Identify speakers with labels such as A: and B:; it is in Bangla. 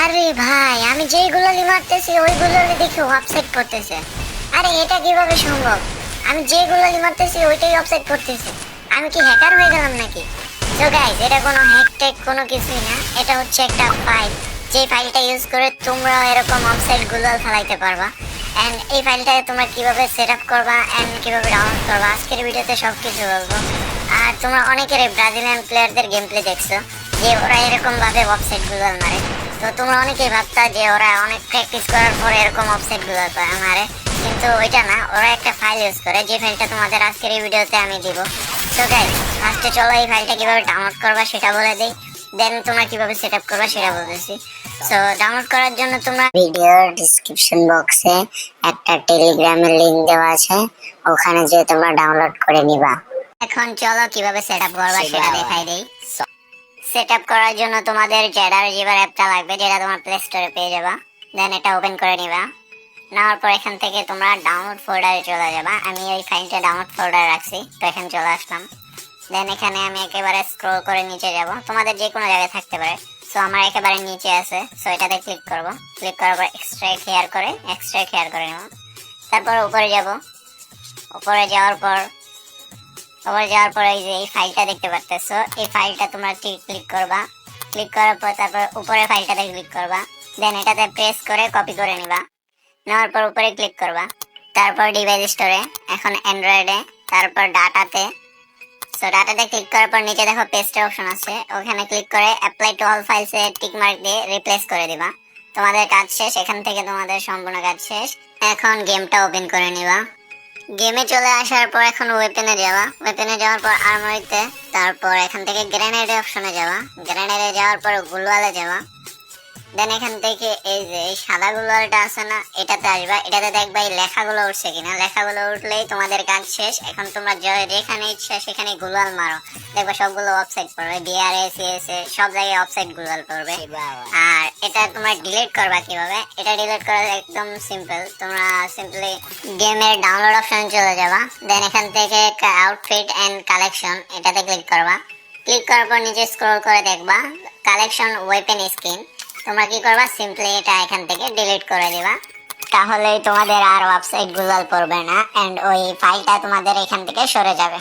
A: আরে ভাই, আমি যেইগুলো মারতেছি ওইগুলো দেখি অফসেট করতেছে। আরে এটা কিভাবে সম্ভব? আমি যেগুলো মারতেছি ওইটাই অফসেট করতেছে। আমি কি হ্যাকার হয়ে গেলাম নাকি? তো গাইস, এটা কোনো হ্যাক ট্যাক কোনো কিছুই না, এটা হচ্ছে একটা ফাইল। যে ফাইলটা ইউজ করে তোমরা এরকম অফসেট গুলো ফেলাইতে পারবা। এন্ড এই ফাইলটাকে তোমরা কিভাবে সেট আপ করবা এন্ড কিভাবে ডাউনলোড করবা আজকের ভিডিওতে সবকিছু বলবো। আর তোমরা অনেকের ব্রাজিলিয়ান প্লেয়ারদের গেম প্লে দেখছো যে ওরা এরকম ভাবে অফসেট গুলো মারে। তো তোমরা অনেকেই ভাবতা যে ওরা অনেক প্র্যাকটিস করার পরে এরকম অফসেট গুলো মারে, কিন্তু ওইটা না, ওরা একটা ফাইল ইউজ করে যে ফাইলটা তোমাদের আজকের এই ভিডিওতে আমি দিব। সো গাইস, ফার্স্টে চলো এই ফাইলটা কিভাবে ডাউনলোড করবা সেটা বলে দেই, দেন তোমরা কিভাবে সেট আপ করবা সেটা বলতেছি। সো ডাউনলোড করার জন্য তোমরা ভিডিওর ডেসক্রিপশন বক্সে একটা টেলিগ্রামের লিংক দেওয়া আছে, ওখানে যেয়ে তোমরা ডাউনলোড করে নিবা। এখন চলো কিভাবে সেট আপ করবা সেটা দেখাই দেই। সেট আপ করার জন্য তোমাদের জেডার জিবার অ্যাপটা লাগবে, যেটা তোমার প্লে স্টোরে পেয়ে যাবা। দেন এটা ওপেন করে নিবা। নেওয়ার পর এখান থেকে তোমরা ডাউনলোড ফোল্ডারে চলে যাবা। আমি ওই ফাইলটা ডাউনলোড ফোল্ডারে রাখছি, তো এখানে চলে আসলাম। দেন এখানে আমি একেবারে স্ক্রল করে নিচে যাব, তোমাদের যে কোনো জায়গায় থাকতে পারে। সো আমার একেবারে নিচে আছে, সো এটাতে ক্লিক করব। ক্লিক করার পর এক্সট্রাক্ট হেয়ার করে নেব। তারপর উপরে যাব। উপরে যাওয়ার পর এই যে এই ফাইলটা দেখতে পারতেছো, এই ফাইলটা তোমরা ক্লিক করবা। ক্লিক করার পর তারপর উপরে ফাইলটাতে ক্লিক করবা। দেন এটাতে প্রেস করে কপি করে নিবা। নেওয়ার পর উপরে ক্লিক করবা। তারপর ডিভাইস স্টোরে, এখন অ্যান্ড্রয়েডে, তারপর ডাটাতে। সো ডাটাতে ক্লিক করার পর নিচে দেখো পেস্ট অপশন আছে, ওখানে ক্লিক করে অ্যাপ্লাই টু অল ফাইলসে টিক মার্ক দিয়ে রিপ্লেস করে দিবা। তোমাদের কাজ শেষ, এখান থেকে তোমাদের সম্পূর্ণ কাজ শেষ। এখন গেমটা ওপেন করে নিবা। গেমে চলে আসার পর এখন ওয়েপেনে যাওয়া। ওয়েপেনে যাওয়ার পর আর্মারিতে, তারপর এখান থেকে গ্রেনেড অপশনে যাওয়া। গ্রেনেডে যাওয়ার পর গ্লুয়ালে যাওয়া। দেন এখান থেকে এই যে এই সাদা গ্লুয়ালটা আছে না, এটাতে আসবা। এটাতে দেখবা এই লেখাগুলো উঠছে কিনা, লেখাগুলো উঠলেই তোমাদের কাজ শেষ। এখন তোমরা যেখানে ইচ্ছা সেখানে গ্লুয়াল মারো, দেখবা সবগুলো অফসাইড পড়বে। বিআরএ সিএসএ সব জায়গায় অফসাইড গ্লুয়াল পড়বে। আর এটা তোমরা ডিলিট করবা কিভাবে, এটা ডিলিট করা একদম সিম্পল। তোমরা সিম্পলি গেমের ডাউনলোড অপশনে চলে যাবা। দেন এখান থেকে আউটফিট এন্ড কালেকশন, এটাতে ক্লিক করবা। ক্লিক করার পর নিচে স্ক্রল করে দেখবা কালেকশন ওয়েপেন স্কিন। তোমরা কি করবা, সিম্পলি এটা এখান থেকে ডিলিট করে দিবা। তাহলেই তোমাদের আর ওয়েবসাইট গুগল পড়বে না এন্ড ওই ফাইলটা তোমাদের এখান থেকে সরে যাবে।